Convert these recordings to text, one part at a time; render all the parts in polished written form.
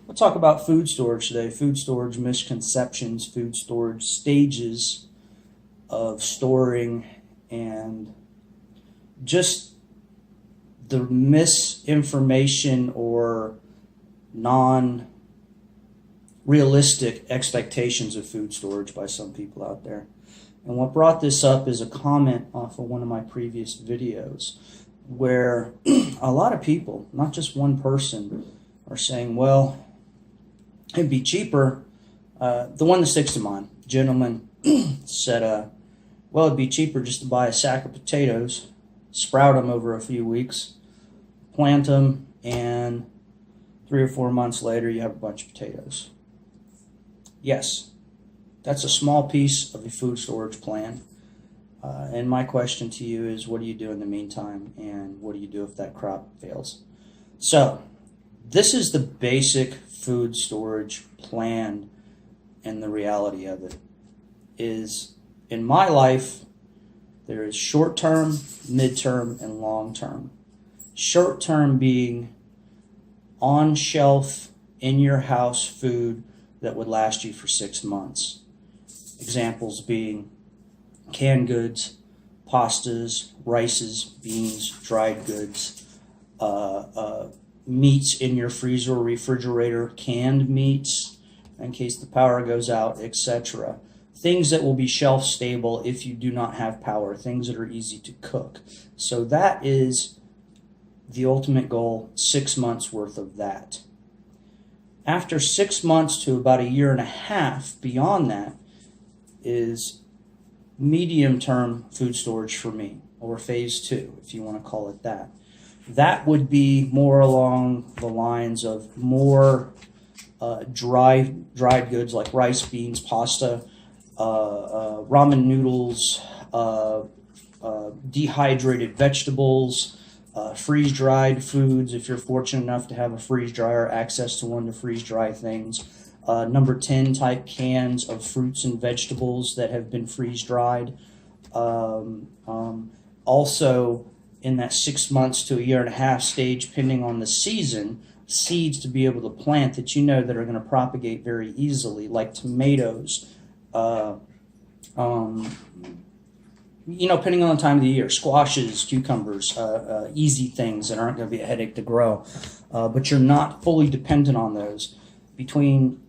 We'll talk about food storage today. Food storage misconceptions, food storage stages of storing, and just the misinformation or non-realistic expectations of food storage by some people out there. And what brought this up is a comment off of one of my previous videos where a lot of people, not just one person, are saying, well, it'd be cheaper. The one that sticks to mind, gentleman said, well, it'd be cheaper just to buy a sack of potatoes, sprout them over a few weeks, plant them, and 3 or 4 months later, you have a bunch of potatoes. Yes, that's a small piece of a food storage plan. And my question to you is, what do you do in the meantime, and what do you do if that crop fails? So, this is the basic food storage plan, and the reality of it is, in my life, there is short-term, mid-term, and long-term. Short-term being on-shelf, in-your-house food that would last you for 6 months. Examples being canned goods, pastas, rices, beans, dried goods, meats in your freezer or refrigerator, canned meats in case the power goes out, etc. Things that will be shelf stable if you do not have power, things that are easy to cook. So that is the ultimate goal, 6 months worth of that. After 6 months to about 1.5 years beyond that is medium-term food storage for me, or phase 2, if you want to call it that. That would be more along the lines of more dried goods like rice, beans, pasta, ramen noodles, dehydrated vegetables, freeze-dried foods, if you're fortunate enough to have a freeze dryer, access to one to freeze-dry things. Number 10 type cans of fruits and vegetables that have been freeze-dried. Also, in that 6 months to 1.5 years stage, depending on the season, seeds to be able to plant that you know that are going to propagate very easily, like tomatoes, depending on the time of the year, squashes, cucumbers, easy things that aren't going to be a headache to grow, but you're not fully dependent on those. Between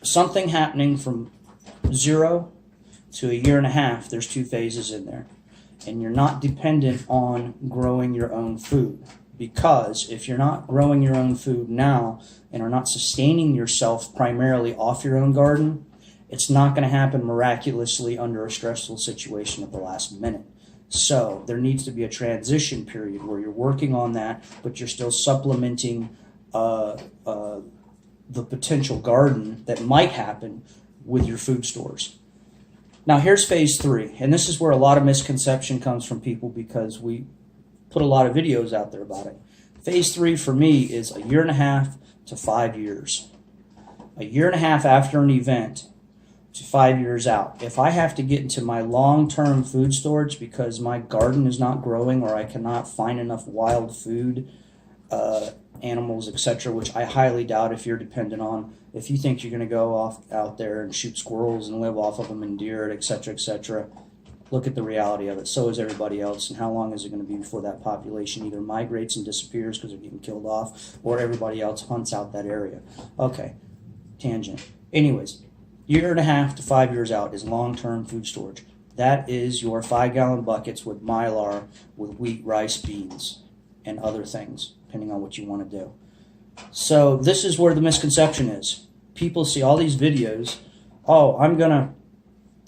something happening from 0 to 1.5 years, there's 2 phases in there. And you're not dependent on growing your own food. Because if you're not growing your own food now and are not sustaining yourself primarily off your own garden, it's not going to happen miraculously under a stressful situation at the last minute. So there needs to be a transition period where you're working on that, but you're still supplementing the potential garden that might happen with your food stores. Now here's phase 3, and this is where a lot of misconception comes from people because we put a lot of videos out there about it. Phase 3 for me is 1.5 years to 5 years. 1.5 years after an event to 5 years out. If I have to get into my long-term food storage because my garden is not growing or I cannot find enough wild food, animals, etc., which I highly doubt if you're dependent on. If you think you're going to go out there and shoot squirrels and live off of them and deer, etc., etc., look at the reality of it. So is everybody else. And how long is it going to be before that population either migrates and disappears because they're getting killed off, or everybody else hunts out that area? Okay, tangent. Anyways, 1.5 years to 5 years out is long-term food storage. That is your 5-gallon buckets with Mylar, with wheat, rice, beans, and other things, depending on what you want to do. So this is where the misconception is. People see all these videos. Oh, I'm gonna.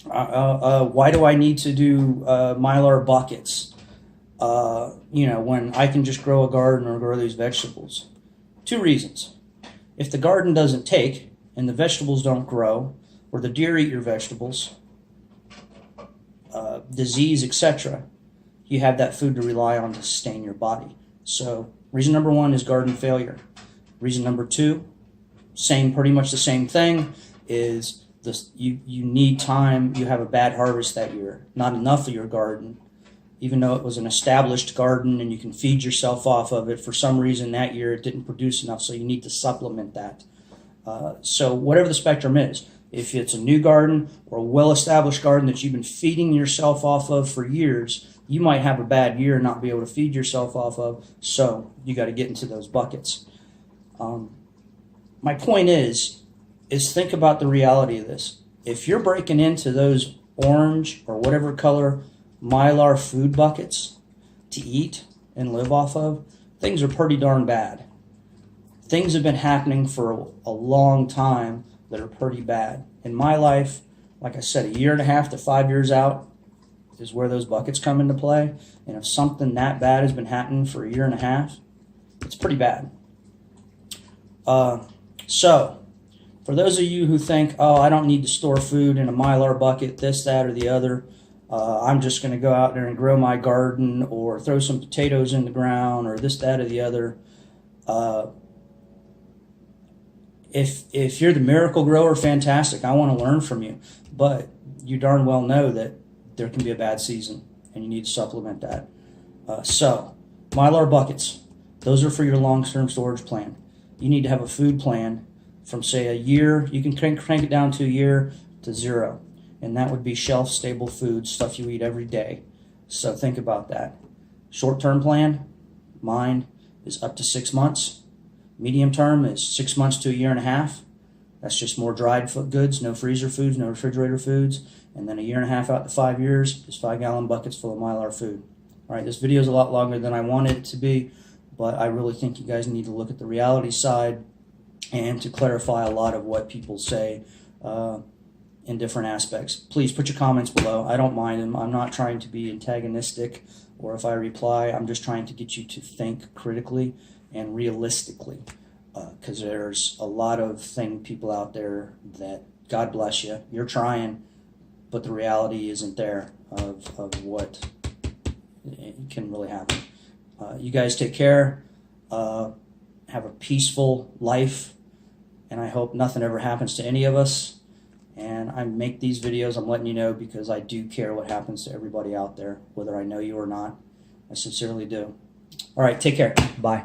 Why do I need to do Mylar buckets? When I can just grow a garden or grow these vegetables. 2 reasons. If the garden doesn't take and the vegetables don't grow, or the deer eat your vegetables, disease, etc., you have that food to rely on to sustain your body. So reason number 1 is garden failure. Reason number 2, pretty much the same thing, is this: you need time. You have a bad harvest that year, not enough of your garden, even though it was an established garden and you can feed yourself off of it, for some reason that year it didn't produce enough, so you need to supplement that. So whatever the spectrum is, if it's a new garden or a well-established garden that you've been feeding yourself off of for years, you might have a bad year and not be able to feed yourself off of, so you got to get into those buckets. My point is think about the reality of this. If you're breaking into those orange or whatever color Mylar food buckets to eat and live off of, things are pretty darn bad. Things have been happening for a long time that are pretty bad. In my life, like I said, 1.5 to 5 years out is where those buckets come into play. And if something that bad has been happening for 1.5 years, it's pretty bad. So, for those of you who think, oh, I don't need to store food in a Mylar bucket, this, that, or the other, I'm just going to go out there and grow my garden or throw some potatoes in the ground or this, that, or the other. If you're the miracle grower, fantastic. I want to learn from you. But you darn well know that there can be a bad season and you need to supplement that. So, Mylar buckets, those are for your long-term storage plan. You need to have a food plan from, say, a year. You can crank it down to a year to 0. And that would be shelf-stable food, stuff you eat every day. So think about that. Short-term plan, mine is up to 6 months. Medium term is 6 months to 1.5 years. That's just more dried goods, no freezer foods, no refrigerator foods. And then 1.5 out to 5 years is 5-gallon buckets full of Mylar food. All right, this video is a lot longer than I wanted it to be, but I really think you guys need to look at the reality side and to clarify a lot of what people say in different aspects. Please put your comments below. I don't mind them. I'm not trying to be antagonistic, or if I reply, I'm just trying to get you to think critically and realistically, because there's a lot of people out there that, God bless you, you're trying, but the reality isn't there of what can really happen. You guys take care, have a peaceful life, and I hope nothing ever happens to any of us. And I make these videos, I'm letting you know, because I do care what happens to everybody out there, whether I know you or not. I sincerely do. All right, take care. Bye.